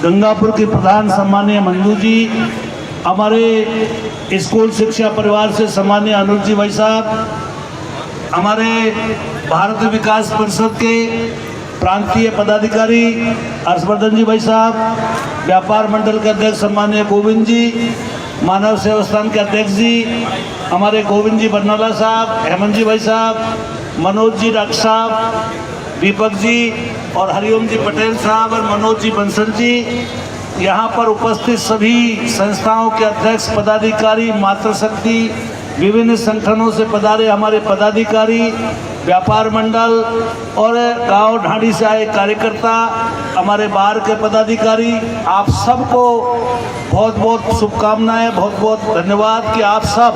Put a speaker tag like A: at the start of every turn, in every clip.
A: गंगापुर के प्रधान सम्माननीय मंजू जी, हमारे स्कूल शिक्षा परिवार से सम्माननीय अनुज जी भाई साहब, हमारे भारत विकास परिषद के प्रांतीय पदाधिकारी हर्षवर्धन जी भाई साहब, व्यापार मंडल के अध्यक्ष सम्माननीय गोविंद जी, मानव सेवा संस्थान के अध्यक्ष जी हमारे गोविंद जी बरनाला साहब, हेमंत जी भाई साहब, मनोज जी डॉक्टर साहब, दीपक जी और हरिओम जी पटेल साहब और मनोज जी बंसल जी, यहाँ पर उपस्थित सभी संस्थाओं के अध्यक्ष पदाधिकारी, मातृशक्ति, विभिन्न संगठनों से पधारे हमारे पदाधिकारी, व्यापार मंडल और गांव ढांडी से आए कार्यकर्ता, हमारे बाहर के पदाधिकारी, आप सबको बहुत बहुत शुभकामनाएं, बहुत बहुत धन्यवाद कि आप सब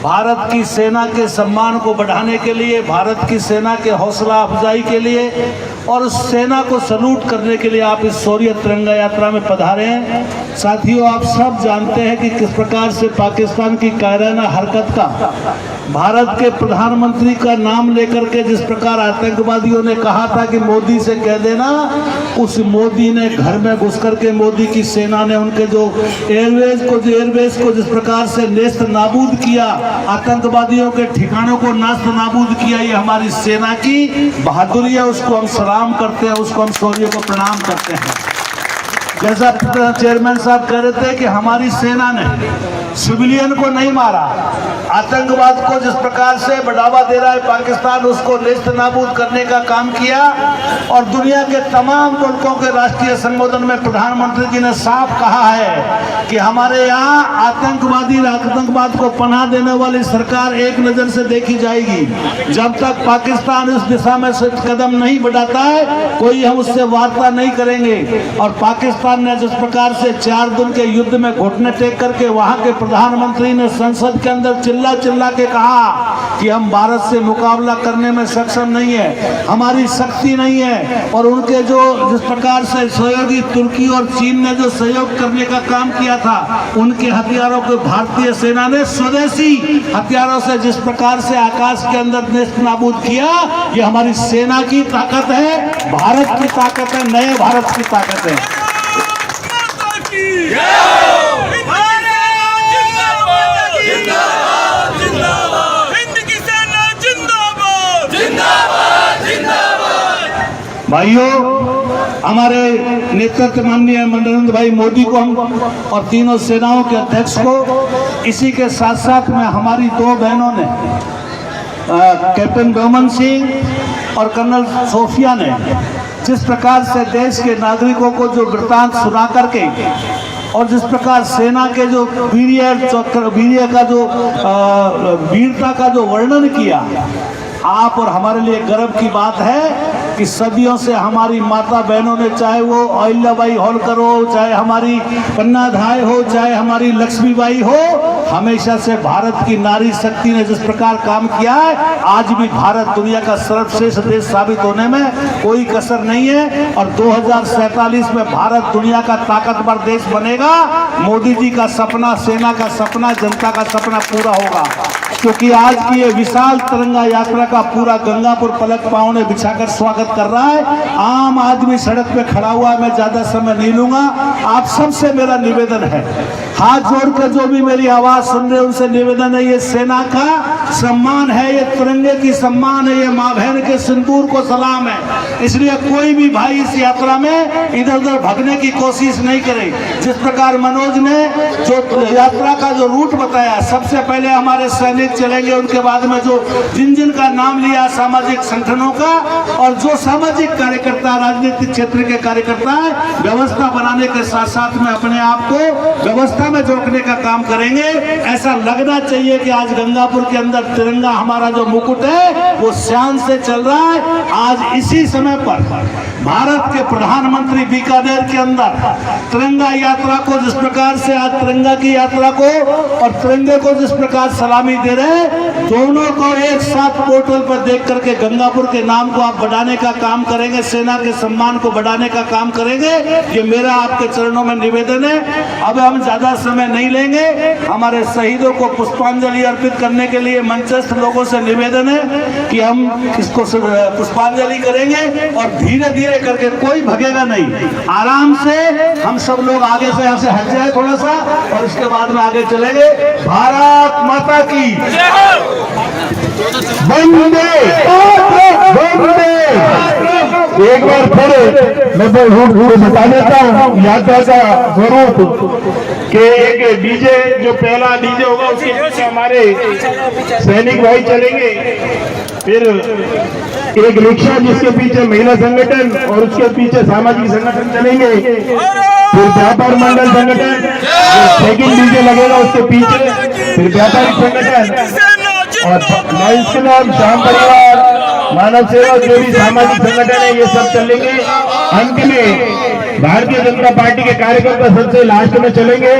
A: भारत की सेना के सम्मान को बढ़ाने के लिए, भारत की सेना के हौसला अफजाई के लिए और उस सेना को सल्यूट करने के लिए आप इस शौर्य तिरंगा यात्रा में पधारे हैं। साथियों, आप सब जानते हैं कि किस प्रकार से पाकिस्तान की कायराना हरकत का भारत के प्रधानमंत्री का नाम लेकर के जिस प्रकार आतंकवादियों ने कहा था कि मोदी से कह देना, उस मोदी ने घर में घुस करके मोदी की सेना ने उनके जो एयरबेस को जिस प्रकार से नेस्त नाबूद किया, आतंकवादियों के ठिकानों को नास्त नाबूद किया, ये हमारी सेना की बहादुरी है। उसको हम सलाम करते हैं, उसको हम शौर्य को प्रणाम करते हैं। जैसा चेयरमैन साहब कह रहे थे कि हमारी सेना ने सिविलियन को नहीं मारा, आतंकवाद को जिस प्रकार से बढ़ावा दे रहा है पाकिस्तान, उसको नेस्त नाबूद करने का काम किया और दुनिया के तमाम मुल्कों के राष्ट्रीय संबोधन में प्रधानमंत्री जी ने साफ कहा है कि हमारे यहाँ आतंकवाद को पनाह देने वाली सरकार एक नजर से देखी जाएगी। जब तक पाकिस्तान इस दिशा में कदम नहीं बढ़ाता है, कोई हम उससे वार्ता नहीं करेंगे। और पाकिस्तान ने जिस प्रकार से 4 दिन के युद्ध में घुटने टेक करके वहां के प्रधानमंत्री ने संसद के अंदर चिल्ला के कहा कि हम भारत से मुकाबला करने में सक्षम नहीं है, हमारी शक्ति नहीं है, और उनके जो जिस प्रकार से सहयोगी तुर्की और चीन ने जो सहयोग करने का काम किया था, उनके हथियारों को भारतीय सेना ने स्वदेशी हथियारों से जिस प्रकार से आकाश के अंदर नेस्त नाबूद किया, ये हमारी सेना की ताकत है, भारत की ताकत है, नए भारत की ताकत है। भाइयों, हमारे नेतृत्व माननीय नरेंद्र भाई मोदी को हम और तीनों सेनाओं के अध्यक्ष को, इसी के साथ साथ में हमारी 2 बहनों ने, कैप्टन बेमन सिंह और कर्नल सोफिया ने जिस प्रकार से देश के नागरिकों को जो वृतांत सुना करके और जिस प्रकार सेना के जो वीर्य का जो वीरता का जो वर्णन किया, आप और हमारे लिए गर्व की बात है कि सदियों से हमारी माता बहनों ने, चाहे वो अहिल्याबाई होलकर हो, चाहे हमारी पन्नाधाय हो, चाहे हमारी लक्ष्मीबाई हो, हमेशा से भारत की नारी शक्ति ने जिस प्रकार काम किया है, आज भी भारत दुनिया का सर्वश्रेष्ठ देश साबित होने में कोई कसर नहीं है। और 2047 में भारत दुनिया का ताकतवर देश बनेगा। मोदी जी का सपना, सेना का सपना, जनता का सपना पूरा होगा, क्योंकि आज की ये विशाल तिरंगा यात्रा का पूरा गंगापुर पलक पांव ने बिछाकर स्वागत कर रहा है। आम आदमी सड़क पे खड़ा हुआ है, मैं ज्यादा समय नहीं लूंगा। आप सबसे मेरा निवेदन है, हाथ जोड़कर जो भी मेरी आवाज सुन रहे उनसे निवेदन है, ये सेना का सम्मान है, ये तिरंगे की सम्मान है, ये माँ बहन के सिंदूर को सलाम है। इसलिए कोई भी भाई इस यात्रा में इधर उधर भगने की कोशिश नहीं करे। जिस प्रकार मनोज ने जो यात्रा का जो रूट बताया, सबसे पहले हमारे सैनिक चलेंगे, उनके बाद में जो जिन का नाम लिया सामाजिक संगठनों का, और जो सामाजिक कार्यकर्ता, राजनीतिक क्षेत्र के कार्यकर्ता है, व्यवस्था बनाने के साथ साथ में अपने आप को व्यवस्था में जोड़ने का काम करेंगे। ऐसा लगना चाहिए कि आज गंगापुर के अंदर तिरंगा, हमारा जो मुकुट है, वो शान से चल रहा है। आज इसी समय पर भारत के प्रधानमंत्री बीकानेर के अंदर तिरंगा यात्रा को जिस प्रकार से, आज तिरंगा की यात्रा को और तिरंगे को जिस प्रकार सलामी दे रहे, दोनों को एक साथ पोर्टल पर देख करके गंगापुर के नाम को आप बढ़ाने का काम करेंगे, सेना के सम्मान को बढ़ाने का काम करेंगे। ये मेरा आपके चरणों में निवेदन है। अब हम ज्यादा समय नहीं लेंगे। हमारे शहीदों को पुष्पांजलि अर्पित करने के लिए मंचस्थ लोगों से निवेदन है कि हम इसको पुष्पांजलि करेंगे। और धीरे धीरे करके, कोई भगेगा नहीं, आराम से हम सब लोग आगे से यहाँ से हट जाए थोड़ा सा और उसके बाद में आगे चलेंगे। भारत माता की
B: वंदे वंदे। एक बार फिर मैं बता देता हूँ यात्रा का स्वरूप कि एक डीजे, जो पहला डीजे होगा उसके पीछे हमारे सैनिक भाई चलेंगे, फिर एक रिक्शा जिसके पीछे महिला संगठन और उसके पीछे सामाजिक संगठन चलेंगे, फिर व्यापार मंडल संगठन, सेकंड डीजे लगेगा उसके पीछे, फिर व्यापारिक संगठन और लायंस क्लब, श्याम परिवार, मानव सेवा, जो भी सामाजिक संगठन है ये सब चलेंगे। अंत में भारतीय जनता पार्टी के कार्यकर्ता सबसे लास्ट में चलेंगे।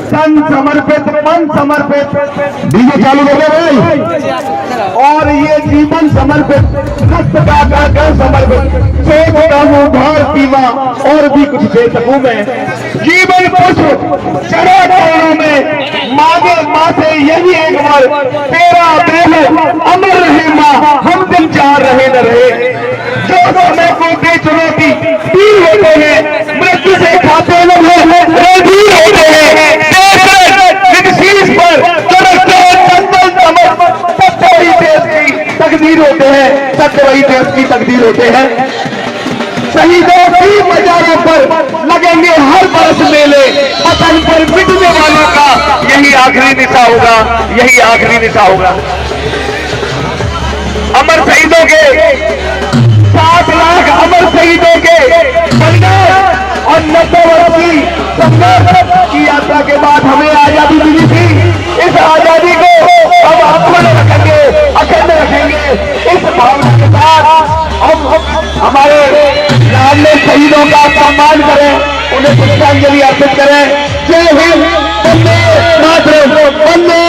B: तन समर्पित, मन समर्पित, डीजे चालू कर रहे भाई, और ये जीवन समर्पित, रक्त का समर्पित, सोच का उद्धार पीवा और भी कुछ दे सकूं मैं, जीवन पुष्प चढ़ा चरणों में मांगे माथे यही एक बार, तेरा बेहो अमर रहे माँ, हम दिल चाह रहे न रहे, जो समय को दे चुनौती तीर होते हैं, मृत्यु से खाते न रणधीर होते हैं, शीश पर सत्य वही देश की तकदीर होते हैं, सत्य वही देश की तकदीर होते हैं। शहीदों की मजारों पर लगेंगे हर बरस मेले, वतन पर मिटने वालों का यही आखिरी निशा होगा, यही आखिरी निशा होगा। अमर शहीदों के 7 लाख अमर शहीदों के बलिदान और 90 वर्ष की संघर्ष की यात्रा के बाद हमें आजादी मिली थी। इस आजादी को हम अखंड रखेंगे, अखंड रखेंगे। इस भावना के साथ हम हमारे लाडले शहीदों का सम्मान करें, उन्हें पुष्पांजलि अर्पित करें। जय हिंद, वंदे मातरम, वंदे